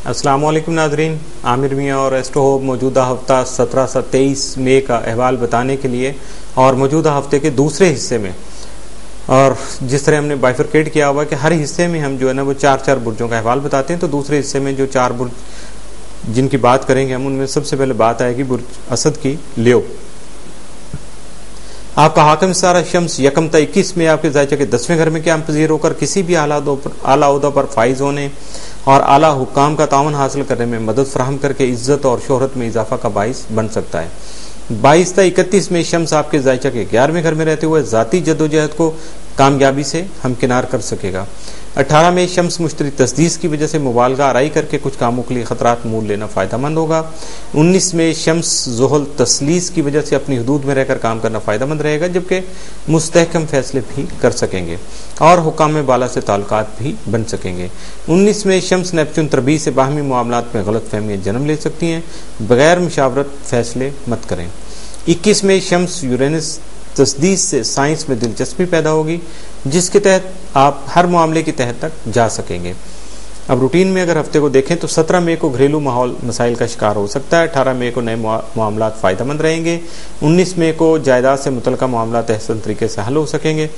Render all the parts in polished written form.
अस्सलाम वालेकुम नाजरीन, आमिर मियाँ और एस्ट्रो होप मौजूदा हफ्ता 17 से 23 मई का अहवाल बताने के लिए और मौजूदा हफ्ते के दूसरे हिस्से में, और जिस तरह हमने बाइफरकेट किया हुआ कि हर हिस्से में हम जो है ना वो 4-4 बुर्जों का अहवाल बताते हैं, तो दूसरे हिस्से में जो 4 बुर्ज जिनकी बात करेंगे हम, उनमें सबसे पहले बात आएगी बुर्ज असद की, लियो। आपका हाकिम सारा शम्स यकम ता 21 में आपके ज़ायचा के 10वें घर में क्या पजीर होकर किसी भी आला ओहदा पर फाइज होने और आला हुक्काम का तावन हासिल करने में मदद फराहम करके इज्जत और शोहरत में इजाफा का बाइस बन सकता है। 22 ता 31 में शम्स आपके ज़ायचा के 11वें घर में रहते हुए ज़ाती जद्दोजहद को कामयाबी से हमकिनार कर सकेगा। 18 में शम्स मुश्तरी तस्दीस की वजह से मुबालगा आराई करके कुछ कामों के लिए खतरात मोल लेना फ़ायदेमंद होगा। 19 में शम्स ज़ुहल तस्लीस की वजह से अपनी हदूद में रहकर काम करना फ़ायदेमंद रहेगा, जबकि मुस्तहकम फैसले भी कर सकेंगे और हुकाम बाला से ताल्लुकात भी बन सकेंगे। 19 में शम्स नेपच्यून तरबी से बाहमी मामलात में गलत फहमियाँ जन्म ले सकती हैं, बगैर मुशावरत फैसले मत करें। 21 में शम्स यूरेनस तस्दीस से साइंस में दिलचस्पी पैदा होगी, जिसके तहत आप हर मामले की तह तक जा सकेंगे। अब रूटीन में अगर हफ्ते को देखें तो 17 मई को घरेलू माहौल मसाइल का शिकार हो सकता है। 18 मई को नए मामलात फ़ायदेमंद रहेंगे। 19 मई को जायदाद से मुतल्लिका मामलात अहसन तरीके से हल हो सकेंगे।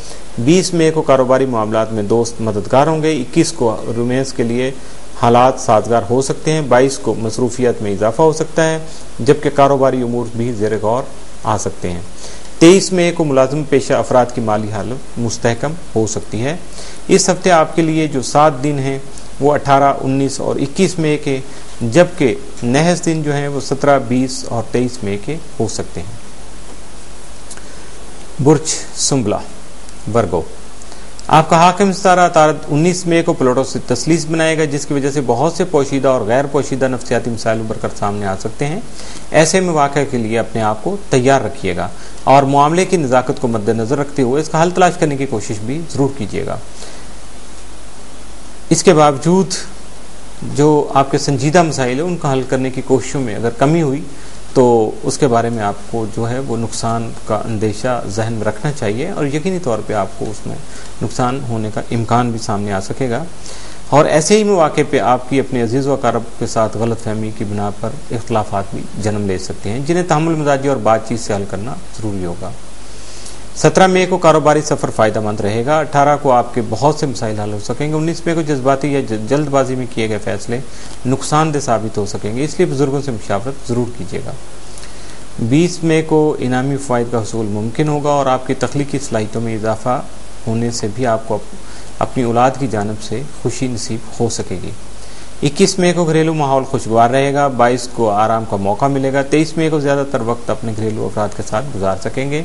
20 मई को कारोबारी मामलात में दोस्त मददगार होंगे। 21 को रोमांस के लिए हालात साजगार हो सकते हैं। 22 को मसरूफियत में इजाफा हो सकता है, जबकि कारोबारी उमूर भी ज़ेर गौर आ सकते हैं। 23 मई को मुलाजिम पेशा अफराद की माली हालत मुस्तहकम हो सकती है। इस हफ्ते आपके लिए जो 7 दिन हैं वो 18, 19 और 21 मई के, जबकि नहस दिन जो हैं वो 17, 20 और 23 मई के हो सकते हैं। बुर्ज सुंबला वर्गो, आपका हाकिम सितारा तारत 19 मई को प्लूटो से तस्लीस बनाएगा, जिसकी वजह से बहुत से पोशीदा और गैर पोशीदा नफ्सियाती मसाइल उभर कर सामने आ सकते हैं। ऐसे मौके के लिए अपने आप को तैयार रखिएगा और मामले की नज़ाकत को मद्देनजर रखते हुए इसका हल तलाश करने की कोशिश भी ज़रूर कीजिएगा। इसके बावजूद जो आपके संजीदा मसाइल है उनका हल करने की कोशिशों में अगर कमी हुई तो उसके बारे में आपको जो है वो नुकसान का अंदेशा जहन में रखना चाहिए, और यकीनी तौर पे आपको उसमें नुकसान होने का इम्कान भी सामने आ सकेगा। और ऐसे ही मौके पे आपकी अपने अजीज़ व अक़ारब के साथ गलत फहमी की बिना पर इख्तलाफात भी जन्म ले सकते हैं, जिन्हें तहम्मुल मिजाजी और बातचीत से हल करना ज़रूरी होगा। 17 मई को कारोबारी सफ़र फ़ायदेमंद रहेगा। 18 को आपके बहुत से मसाइल हल हो सकेंगे। 19 मई को जज्बाती या जल्दबाजी में किए गए फैसले नुकसानदेह साबित हो सकेंगे, इसलिए बुजुर्गों से मुशावरत ज़रूर कीजिएगा। 20 मई को इनामी फ़ायद का हसूल मुमकिन होगा और आपकी तख्लीकी सलाहियतों में इजाफा होने से भी आपको अपनी औलाद की जानिब से खुशी नसीब हो सकेगी। 21 मई को घरेलू माहौल खुशगवार रहेगा। 22 को आराम का मौका मिलेगा। 23 मई को ज़्यादातर वक्त अपने घरेलू अफराद के साथ गुजार सकेंगे।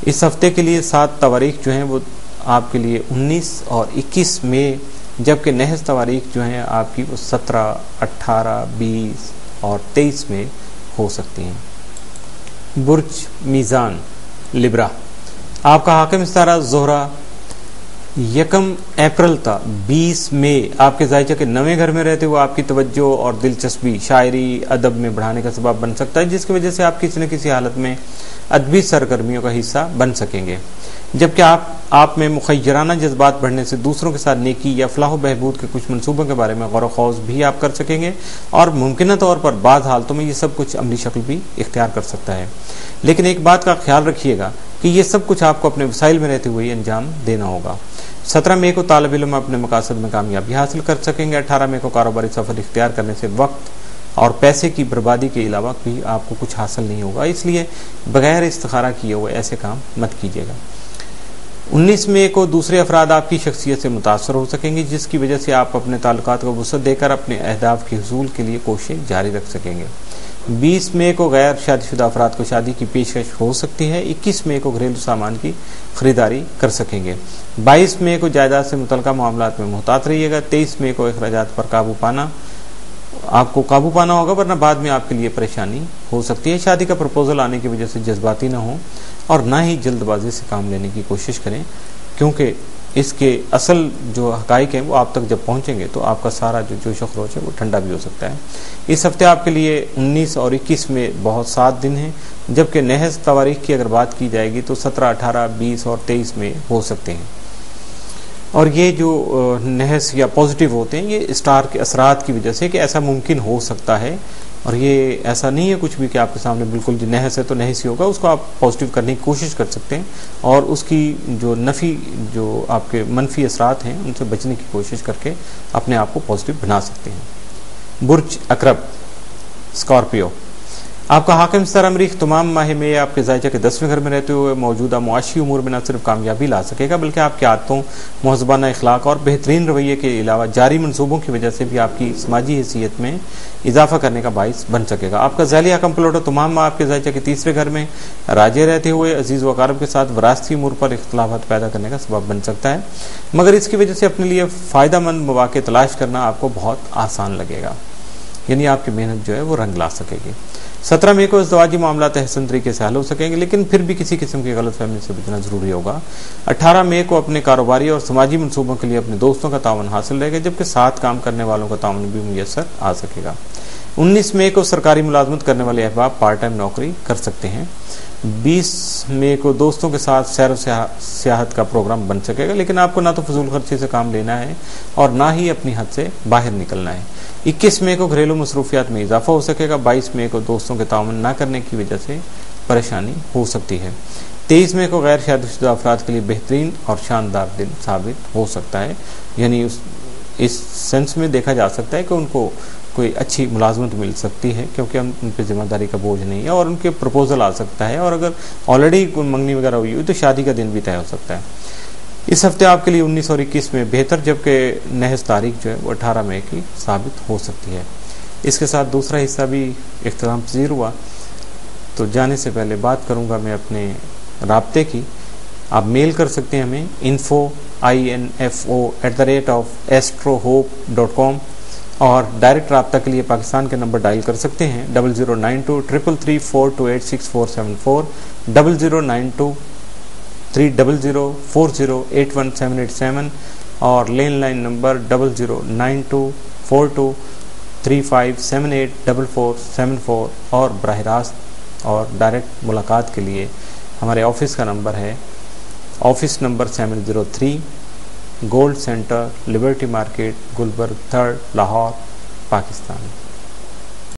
इस हफ्ते के लिए 7 तवारीख जो हैं वो आपके लिए 19 और 21 मई, जबकि नहस तवारीख जो हैं आपकी वो 17, 18, 20 और 23 में हो सकती हैं। बुर्ज मीज़ान लिब्रा, आपका हाकिम सितारा ज़ोहरा 1 अप्रैल तक 20 मई आपके ज़ायचा के 9वें घर में रहते हुए आपकी तवज्जो और दिलचस्पी शायरी अदब में बढ़ाने का सबब बन सकता है, जिसकी वजह से आप किसी न किसी हालत में अदबी सरगर्मियों का हिस्सा बन सकेंगे, जबकि आप में मुखय्यराना जज्बात बढ़ने से दूसरों के साथ नेकी या फलाह बहबूद के कुछ मनसूबों के बारे में गौर व खौज भी आप कर सकेंगे, और मुमकिन तौर पर बाज़ हालतों में ये सब कुछ अमली शक्ल भी इख्तियार कर सकता है। लेकिन एक बात का ख्याल रखिएगा कि ये सब कुछ आपको अपने वसाइल में रहते हुए अंजाम देना होगा। 17 मई को तालिब इल्म अपने मकासद में कामयाबी हासिल कर सकेंगे। 18 मई को कारोबारी सफ़र इख्तियार करने से वक्त और पैसे की बर्बादी के अलावा भी आपको कुछ हासिल नहीं होगा, इसलिए बगैर इस्तिखारा किए हुए ऐसे काम मत कीजिएगा। 19 मई को दूसरे अफराद आपकी शख्सियत से मुतासर हो सकेंगे, जिसकी वजह से आप अपने ताल्लुकात को वसअत देकर अपने अहदाफ के हुसूल के लिए कोशिशें जारी रख सकेंगे। 20 मई को गैर शादीशुदा अफराद को शादी की पेशकश हो सकती है। 21 मई को घरेलू सामान की खरीदारी कर सकेंगे। 22 मई को जायदाद से मुतल्लिका मामलात में मुहतात रहिएगा। 23 मई को अखराजात पर आपको काबू पाना होगा, वरना बाद में आपके लिए परेशानी हो सकती है। शादी का प्रपोजल आने की वजह से जज्बाती ना हो और ना ही जल्दबाजी से काम लेने की कोशिश करें, क्योंकि इसके असल जो हकाइक हैं वो आप तक जब पहुंचेंगे तो आपका सारा जो जोश व खरोश है वो ठंडा भी हो सकता है। इस हफ्ते आपके लिए 19 और 21 में बहुत 7 दिन हैं, जबकि नहस तवारीख की अगर बात की जाएगी तो 17, 18, 20 और 23 में हो सकते हैं। اور یہ جو نحس یا پازیٹیو ہوتے ہیں یہ اسٹار کے اثرات کی وجہ سے کہ ایسا ممکن ہو سکتا ہے، اور یہ ایسا نہیں ہے کچھ بھی کہ آپ کے سامنے بالکل جو نحس ہے تو نحس ہی ہوگا، اس کو آپ پازیٹیو کرنے کی کوشش کر سکتے ہیں اور اس کی جو نفی جو آپ کے منفی اثرات ہیں ان سے بچنے کی کوشش کر کے اپنے آپ کو پازیٹیو بنا سکتے ہیں۔ برج عقرب اسکارپیو، آپ کا حاکم ستارہ مریخ تمام ماہ میں آپ کے ذائچہ کے 10ویں گھر میں رہتے ہوئے موجودہ معاشی امور میں نہ صرف کامیابی لا سکے گا بلکہ آپ کی عادتوں، مہذبانہ اخلاق اور بہترین رویے کے علاوہ جاری منصوبوں کی وجہ سے بھی آپ کی سماجی حیثیت میں اضافہ کرنے کا باعث بن سکے گا۔ آپ کا ذیلی حاکم پلوٹو تمام ماہ آپ کے ذائچہ کے 3ویں گھر میں راجے رہتے ہوئے عزیز و اقارب کے ساتھ وراثتی امور پر اختلافات پیدا کرنے کا سبب بن سکتا ہے، مگر اس کی وجہ سے اپنے لیے فائدہ مند مواقع تلاش کرنا آپ کو بہت آسان لگے گا، یعنی آپ کی محنت جو ہے وہ رنگ لا سکے گی۔ 17 مئی کو ازدواجی معاملات احسن طریقے سے حل ہو سکیں گے، لیکن پھر بھی کسی قسم کی غلط فہمی سے بچنا ضروری ہوگا۔ 18 مئی کو اپنے کاروباری اور سماجی منصوبوں کے لیے اپنے دوستوں کا تعاون حاصل رہے گا، جبکہ ساتھ کام کرنے والوں کا تعاون بھی میسر آ سکے گا۔ 19 مئی کو سرکاری ملازمت کرنے والے احباب پارٹ ٹائم نوکری کر سکتے ہیں۔ 20 مئی کو دوستوں کے ساتھ سیر و سیاحت کا پروگرام بن سکے گا، لیکن آپ کو نہ تو فضول خرچی سے کام لینا ہے اور نہ ہی اپنی حد سے باہر نکلنا ہے۔ 21 مئی کو گھریلو مصروفیات میں اضافہ ہو سکے گا۔ 22 مئی کو دوستوں کے تعاون نہ کرنے کی وجہ سے پریشانی ہو سکتی ہے۔ 23 مئی کو غیر شادی شدہ افراد کے لیے بہترین اور شاندار دن ثابت ہو سکتا ہے، یعنی اس سینس میں دیکھا جا سکتا ہے کہ ان کو کوئی اچھی ملازمت مل سکتی ہے کیونکہ ان پہ ذمہ داری کا بوجھ نہیں ہے، اور ان کے پروپوزل آ سکتا ہے، اور اگر آلریڈی کوئی منگنی وغیرہ ہوئی ہوئی تو شادی کا دن بھی طے ہو سکتا ہے۔ اس ہفتے آپ کے لیے 19 اور 21 میں بہتر، جبکہ نحس تاریخ جو ہے وہ 18 مئی کی ثابت ہو سکتی ہے۔ اس کے ساتھ دوسرا حصہ بھی اختتام پذیر ہوا، تو جانے سے پہلے بات کروں گا میں اپنے رابطے کی۔ آپ میل کر سکتے ہیں ہمیں info@astrohope.com، اور ڈائریکٹ رابطہ کے لیے پاکستان کے نمبر ڈائل کر سکتے ہیں 00923334286474 00923040818787 اور لینڈ لائن نمبر 00924235784474 اور براہ راست اور ڈائریکٹ ملاقات کے لیے ہمارے آفس کا نمبر ہے، office number 703 gold centre, Liberty market, Gulberg 3 Lahore, Pakistan.